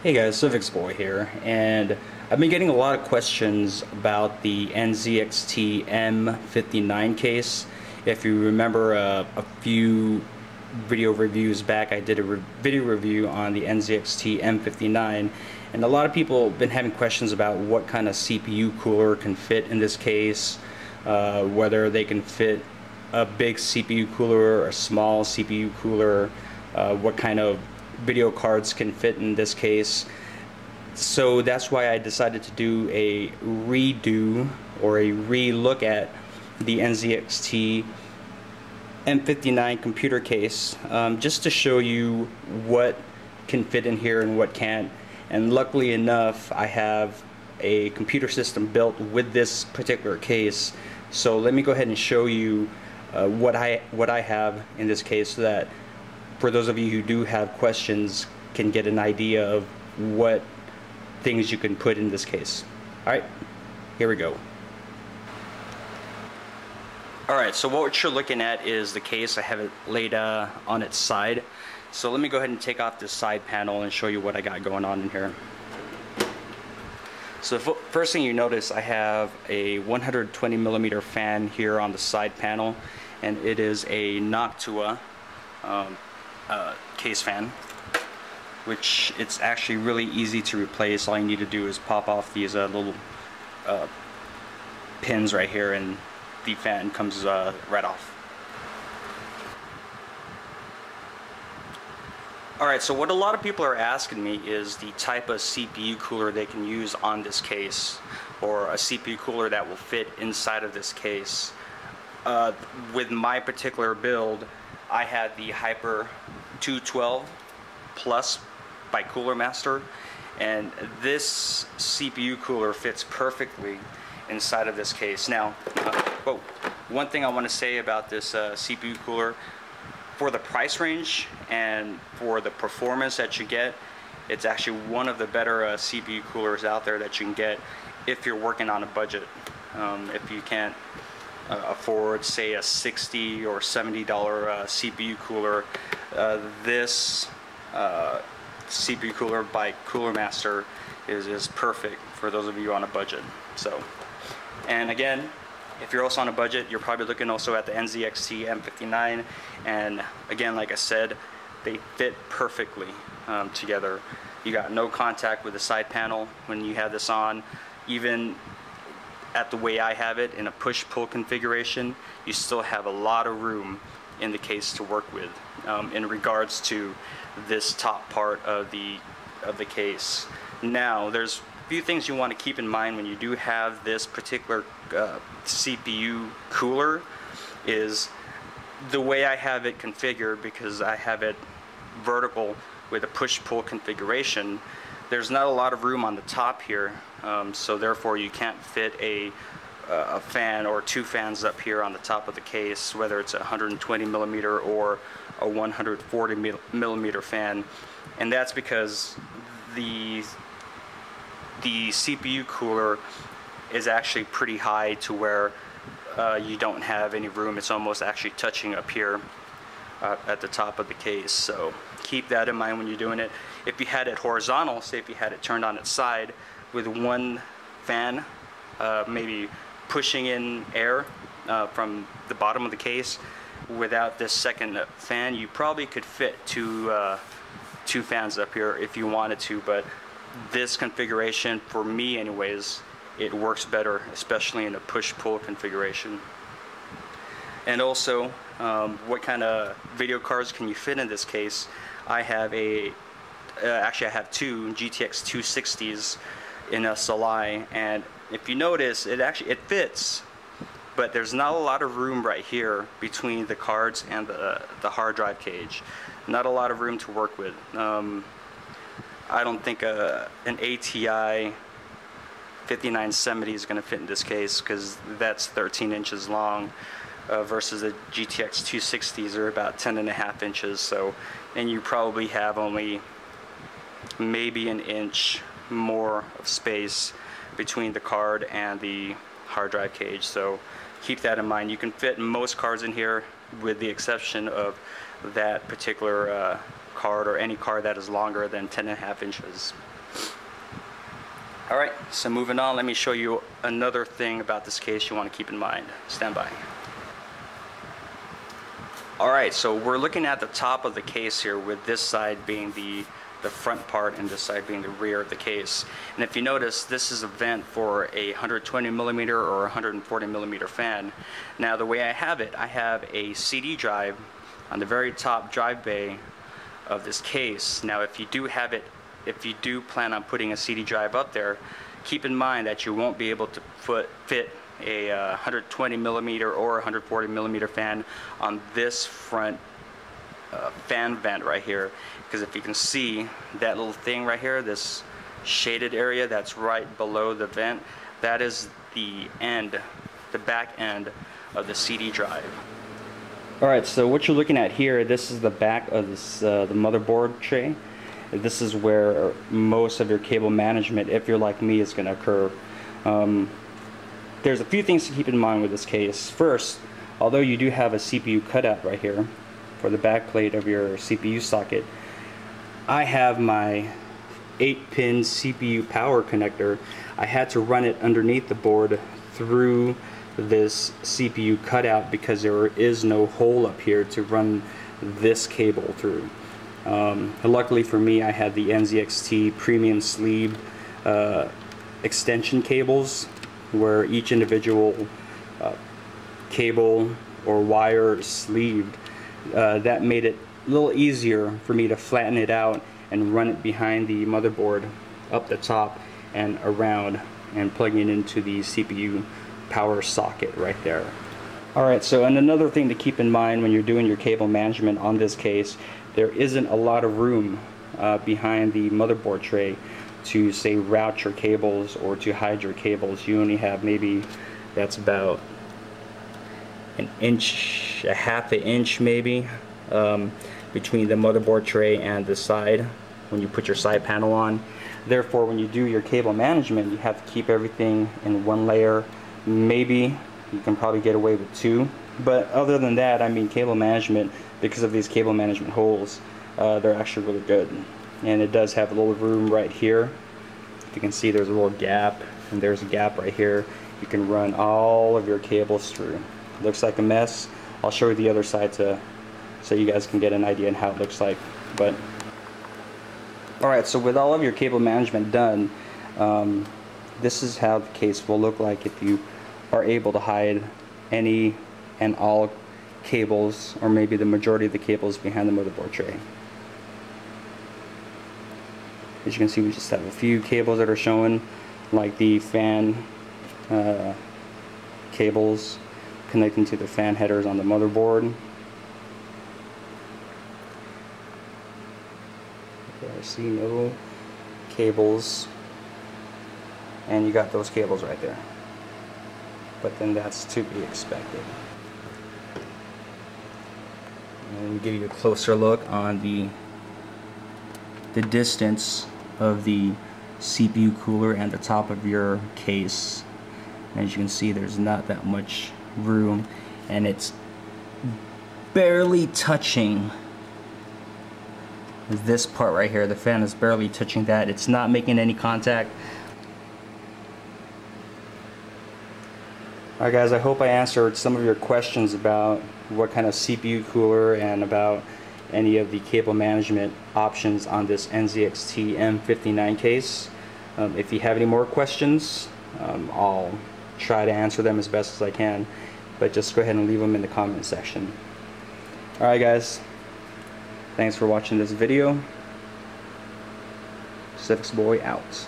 Hey guys, Civics Boy here, and I've been getting a lot of questions about the NZXT M59 case. If you remember a few video reviews back, I did a video review on the NZXT M59, and a lot of people have been having questions about what kind of CPU cooler can fit in this case, whether they can fit a big CPU cooler or a small CPU cooler, what kind of video cards can fit in this case. So that's why I decided to do a redo or a re-look at the NZXT M59 computer case, just to show you what can fit in here and what can't. And luckily enough, I have a computer system built with this particular case, so let me go ahead and show you what I have in this case, so that for those of you who do have questions can get an idea of what things you can put in this case. Alright, here we go. Alright, so what you're looking at is the case. I have it laid on its side. So let me go ahead and take off this side panel and show you what I got going on in here. So the first thing you notice, I have a 120mm fan here on the side panel, and it is a Noctua case fan, which it's actually really easy to replace. All you need to do is pop off these little pins right here, and the fan comes right off. Alright, so what a lot of people are asking me is the type of CPU cooler they can use on this case, or a CPU cooler that will fit inside of this case. With my particular build, I had the Hyper 212 Plus by Cooler Master, and this CPU cooler fits perfectly inside of this case. Now, one thing I want to say about this CPU cooler, for the price range and for the performance that you get, it's actually one of the better CPU coolers out there that you can get if you're working on a budget. If you can't afford, say, a $60 or $70 CPU cooler, this CPU cooler by Cooler Master is perfect for those of you on a budget. So, and again, if you're also on a budget, you're probably looking also at the NZXT M59, and again, like I said, they fit perfectly together. You got no contact with the side panel when you have this on. Even at the way I have it in a push-pull configuration, you still have a lot of room in the case to work with in regards to this top part of the case. Now, there's a few things you want to keep in mind when you do have this particular CPU cooler. Is the way I have it configured, because I have it vertical with a push-pull configuration. There's not a lot of room on the top here, so therefore you can't fit a fan or two fans up here on the top of the case, whether it's a 120mm or a 140mm fan, and that's because the CPU cooler is actually pretty high to where you don't have any room. It's almost actually touching up here at the top of the case, so keep that in mind when you're doing it. If you had it horizontal, say if you had it turned on its side with one fan maybe pushing in air from the bottom of the case, without this second fan, you probably could fit two fans up here if you wanted to, but this configuration, for me anyways, it works better, especially in a push-pull configuration. And also, what kind of video cards can you fit in this case? I have actually I have two GTX 260s in SLI, and if you notice, it fits, but there's not a lot of room right here between the cards and the hard drive cage. Not a lot of room to work with. I don't think an ATI 5970 is going to fit in this case, because that's 13 inches long, versus the GTX 260s are about 10.5 inches. So, and you probably have only maybe an inch more of space between the card and the hard drive cage. So keep that in mind. You can fit most cards in here, with the exception of that particular card, or any card that is longer than 10.5 inches. Alright, so moving on, let me show you another thing about this case you want to keep in mind. Stand by. Alright, so we're looking at the top of the case here, with this side being the front part and this side being the rear of the case. And if you notice, this is a vent for a 120mm or 140mm fan. Now the way I have it, I have a CD drive on the very top drive bay of this case. Now if you do plan on putting a CD drive up there, keep in mind that you won't be able to fit a 120mm or 140mm fan on this front fan vent right here, because if you can see that little thing right here, this shaded area that's right below the vent, that is the back end of the CD drive. Alright, so what you're looking at here, this is the back of this, the motherboard tray. This is where most of your cable management, if you're like me, is going to occur. There's a few things to keep in mind with this case. First, although you do have a CPU cutout right here for the back plate of your CPU socket, I have my 8-pin CPU power connector. I had to run it underneath the board through this CPU cutout because there is no hole up here to run this cable through. Luckily for me, I had the NZXT premium sleeve extension cables, where each individual cable or wire is sleeved. That made it a little easier for me to flatten it out and run it behind the motherboard up the top and around, and plugging it into the CPU power socket right there. Alright, so and another thing to keep in mind when you're doing your cable management on this case, there isn't a lot of room behind the motherboard tray to, say, route your cables or to hide your cables. You only have maybe, that's about an inch, a half an inch maybe, between the motherboard tray and the side when you put your side panel on. Therefore, when you do your cable management, you have to keep everything in one layer. Maybe you can probably get away with two, but other than that, I mean, cable management, because of these cable management holes, they're actually really good. And it does have a little room right here. If you can see, there's a little gap, and there's a gap right here. You can run all of your cables through. Looks like a mess. I'll show you the other side so you guys can get an idea on how it looks like. But alright, so with all of your cable management done, this is how the case will look like if you are able to hide any and all cables, or maybe the majority of the cables, behind the motherboard tray. As you can see, we just have a few cables that are showing, like the fan cables connecting to the fan headers on the motherboard. I see no cables, and you got those cables right there, but then that's to be expected. And give you a closer look on the distance of the CPU cooler and the top of your case. As you can see, there's not that much room, and it's barely touching this part right here. The fan is barely touching that. It's not making any contact. Alright guys, I hope I answered some of your questions about what kind of CPU cooler and about any of the cable management options on this NZXT M59 case. If you have any more questions, I'll try to answer them as best as I can, but just go ahead and leave them in the comment section. Alright guys, thanks for watching this video. Civics Boy out.